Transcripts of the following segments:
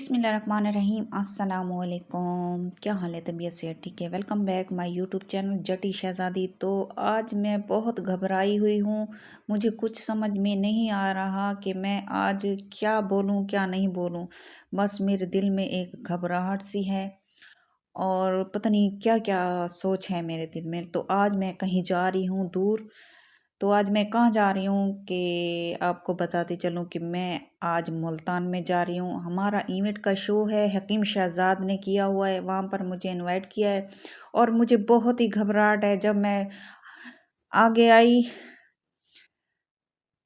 बिस्मिल्लाहिर्रहमानिर्रहीम अस्सलामुअलैकुम। क्या हाल है? तबीयत से ठीक है? Welcome back my YouTube channel Jatti Shehzadi. तो आज मैं बहुत घबराई हुई हूँ। मुझे कुछ समझ में नहीं आ रहा कि मैं आज क्या बोलूँ क्या नहीं बोलूँ। बस मेरे दिल में एक घबराहट सी है और पता नहीं क्या क्या सोच है मेरे दिल में। तो आज मैं कहीं जा रही हूँ दूर। तो आज मैं कहाँ जा रही हूँ कि आपको बताती चलूँ कि मैं आज मुल्तान में जा रही हूँ। हमारा इवेंट का शो है, हकीम शहजाद ने किया हुआ है, वहाँ पर मुझे इनवाइट किया है और मुझे बहुत ही घबराहट है। जब मैं आगे आई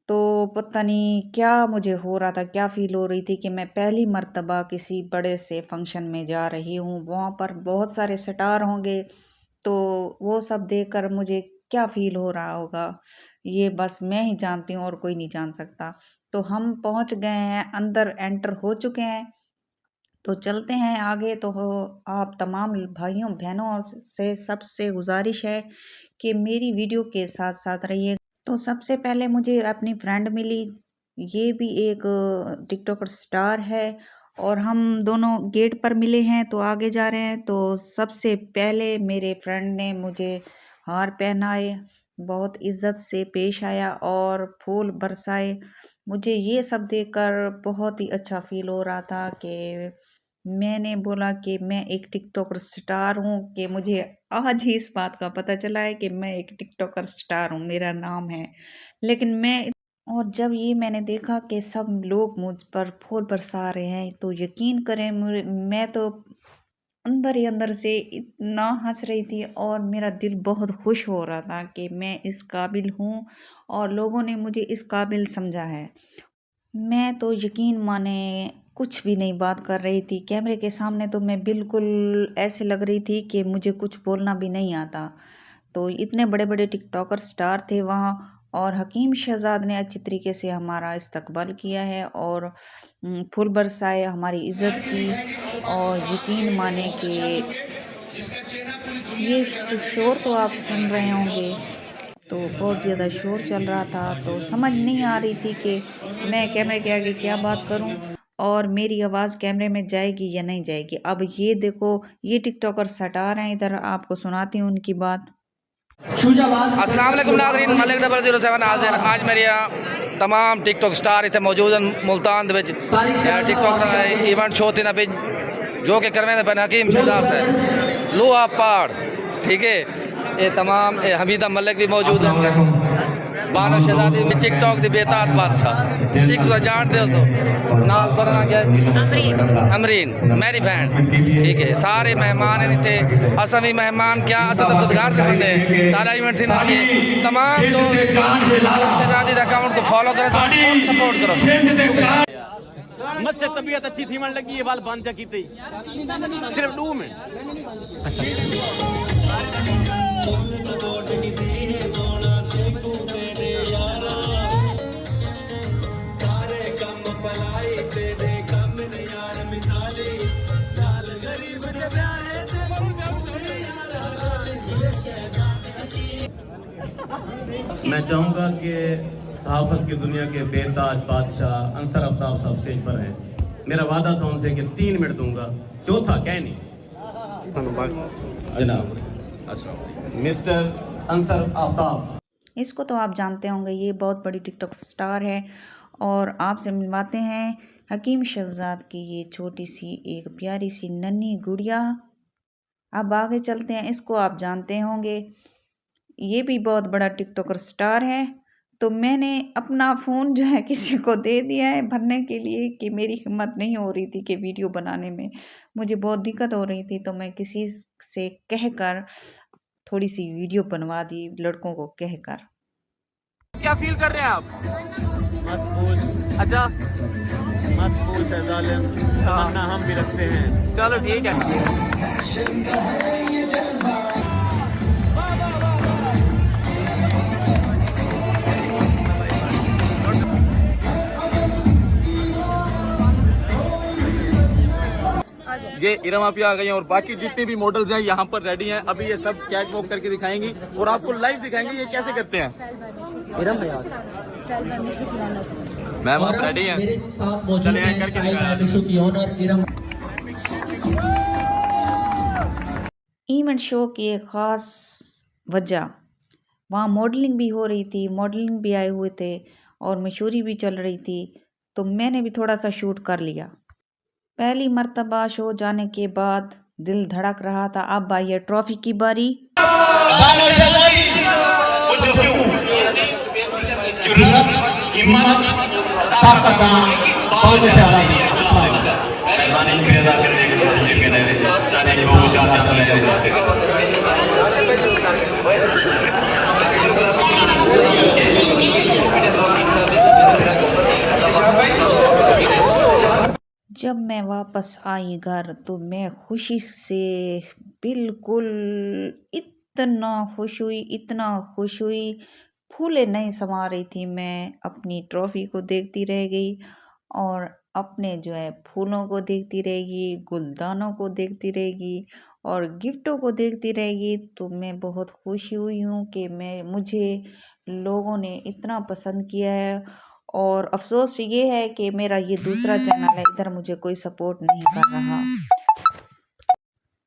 तो पता नहीं क्या मुझे हो रहा था, क्या फ़ील हो रही थी कि मैं पहली मर्तबा किसी बड़े से फंक्शन में जा रही हूँ। वहाँ पर बहुत सारे स्टार होंगे, तो वो सब देखकर मुझे क्या फ़ील हो रहा होगा, ये बस मैं ही जानती हूँ और कोई नहीं जान सकता। तो हम पहुँच गए हैं, अंदर एंटर हो चुके हैं, तो चलते हैं आगे। तो हो आप तमाम भाइयों बहनों से सबसे गुज़ारिश है कि मेरी वीडियो के साथ-साथ रहिए। तो सबसे पहले मुझे अपनी फ्रेंड मिली, ये भी एक टिकटॉकर स्टार है और हम दोनों गेट पर मिले हैं तो आगे जा रहे हैं। तो सबसे पहले मेरे फ्रेंड ने मुझे हार पहनाए, बहुत इज्जत से पेश आया और फूल बरसाए। मुझे ये सब देखकर बहुत ही अच्छा फील हो रहा था कि मैंने बोला कि मैं एक टिकटॉकर स्टार हूँ, कि मुझे आज ही इस बात का पता चला है कि मैं एक टिकटॉकर स्टार हूँ, मेरा नाम है। लेकिन मैं और जब ये मैंने देखा कि सब लोग मुझ पर फूल बरसा रहे हैं, तो यकीन करें मैं तो अंदर ही अंदर से इतना हँस रही थी और मेरा दिल बहुत खुश हो रहा था कि मैं इस काबिल हूँ और लोगों ने मुझे इस काबिल समझा है। मैं तो यकीन माने कुछ भी नहीं बात कर रही थी। कैमरे के सामने तो मैं बिल्कुल ऐसे लग रही थी कि मुझे कुछ बोलना भी नहीं आता। तो इतने बड़े-बड़े टिकटॉकर स्टार थे वहाँ और हकीम शहज़ाद ने अच्छी तरीके से हमारा इस्तकबाल किया है और फूल बरसाए, हमारी इज़्ज़त की और यकीन माने कि ये शोर तो आप सुन रहे होंगे, तो बहुत ज़्यादा शोर चल रहा था, तो समझ नहीं आ रही थी कि मैं कैमरे के आगे क्या बात करूं और मेरी आवाज़ कैमरे में जाएगी या नहीं जाएगी। अब ये देखो, ये टिकटॉकर सटा रहे हैं, इधर आपको सुनाती हूँ उनकी बात। अस्सलाम वालेकुम नाज़रीन, मलिक 007 हाज़िर। आज मेरे यहाँ तमाम टिकटॉक स्टार इतने मौजूद हैं मुल्तान दे विच। टिकटॉक इवेंट शो थे ना भी जो कि करवे बन हकीम शहजाद से लोहा पहाड़, ठीक है। ये तमाम हमीदा मलिक भी मौजूद हैं, बानो शहजादी में टिकटॉक दी बेताज बादशाह एक तो जानते हो तो नाल पढ़ना क्या अमरीन मेरी बहन, ठीक है। सारे मेहमान थे, असा भी मेहमान क्या असा तो खुदगार के बंदे सारा इवेंट थी ना। तमाम दोस्त शहजादी अकाउंट को फॉलो करो, सपोर्ट करो। मुझसे तबीयत अच्छी थी मन लगी ये बाल बंद जा की थी सिर्फ 2 मिनट। मैं चाहूंगा कि सहाफत की दुनिया के बेताज बादशाह अंसर आफ्ताब साहब स्टेज पर हैं। मेरा वादा था उनसे कि 3 मिनट दूंगा, चौथा क्या नहीं। जनाब मिस्टर अंसर आफ्ताब, इसको तो आप जानते होंगे, ये बहुत बड़ी टिकटॉक स्टार है और आपसे मिलवाते हैं हकीम शहजाद की ये छोटी सी एक प्यारी सी नन्ही गुड़िया। अब आगे चलते हैं, इसको आप जानते होंगे, ये भी बहुत बड़ा टिकटॉकर स्टार है। तो मैंने अपना फ़ोन जो है किसी को दे दिया है भरने के लिए कि मेरी हिम्मत नहीं हो रही थी कि वीडियो बनाने में मुझे बहुत दिक्कत हो रही थी, तो मैं किसी से कहकर थोड़ी सी वीडियो बनवा दी, लड़कों को कहकर। क्या फील कर रहे हैं आप? मत पूछ, अच्छा मत पूछ है जालिम, तमन्ना हम भी रखते हैं। चलो ठीक है। ये इरम आप आ गई हैं और बाकी जितने भी मॉडल्स हैं यहाँ पर रेडी हैं। अभी ये सब कैट वॉक करके दिखाएंगी और आपको लाइव दिखाएंगे ये कैसे करते हैं। इरम भैया मैम और आप रेडी हैं? मेरे साथ मौजूद चलिए, हैं करके स्टाइल दिखाया। एंड शो की ओनर इरम। इवेंट शो की एक ख़ास वजह, वहाँ मॉडलिंग भी हो रही थी, मॉडलिंग भी आए हुए थे और मशहूरी भी चल रही थी, तो मैंने भी थोड़ा सा शूट कर लिया। पहली मर्तबा शो जाने के बाद दिल धड़क रहा था। अब आई है ट्रॉफी की बारी। जब मैं वापस आई घर तो मैं खुशी से बिल्कुल इतना खुश हुई, इतना खुश हुई, फूले नहीं समा रही थी। मैं अपनी ट्रॉफी को देखती रह गई और अपने जो है फूलों को देखती रहेगी, गुलदानों को देखती रहेगी और गिफ्टों को देखती रहेगी। तो मैं बहुत खुशी हुई हूँ कि मुझे लोगों ने इतना पसंद किया है। और अफ़सोस ये है कि मेरा ये दूसरा चैनल है, इधर मुझे कोई सपोर्ट नहीं कर रहा।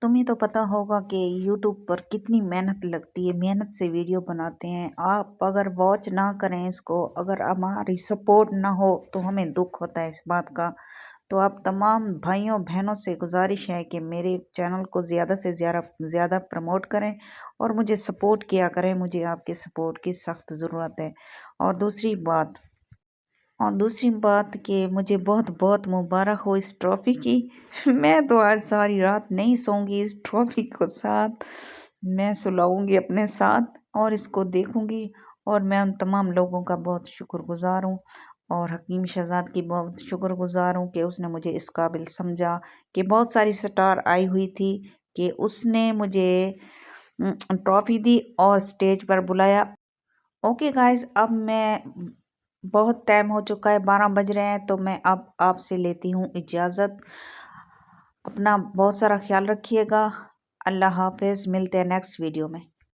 तुम्हें तो पता होगा कि यूट्यूब पर कितनी मेहनत लगती है, मेहनत से वीडियो बनाते हैं। आप अगर वॉच ना करें इसको, अगर हमारी सपोर्ट ना हो तो हमें दुख होता है इस बात का। तो आप तमाम भाइयों बहनों से गुजारिश है कि मेरे चैनल को ज़्यादा से ज़्यादा प्रमोट करें और मुझे सपोर्ट किया करें। मुझे आपके सपोर्ट की सख्त ज़रूरत है। और दूसरी बात कि मुझे बहुत बहुत मुबारक हो इस ट्रॉफ़ी की। मैं तो आज सारी रात नहीं सोऊंगी, इस ट्रॉफ़ी को साथ मैं सुलाऊंगी अपने साथ और इसको देखूंगी। और मैं उन तमाम लोगों का बहुत शुक्रगुज़ार हूँ और हकीम शहजाद की बहुत शुक्रगुज़ार हूँ कि उसने मुझे इस काबिल समझा। कि बहुत सारी स्टार आई हुई थी कि उसने मुझे ट्रॉफ़ी दी और स्टेज पर बुलाया। ओके गाइस, अब मैं बहुत टाइम हो चुका है, 12 बज रहे हैं, तो मैं अब आपसे लेती हूँ इजाज़त। अपना बहुत सारा ख्याल रखिएगा। अल्लाह हाफ़िज़, मिलते हैं नेक्स्ट वीडियो में।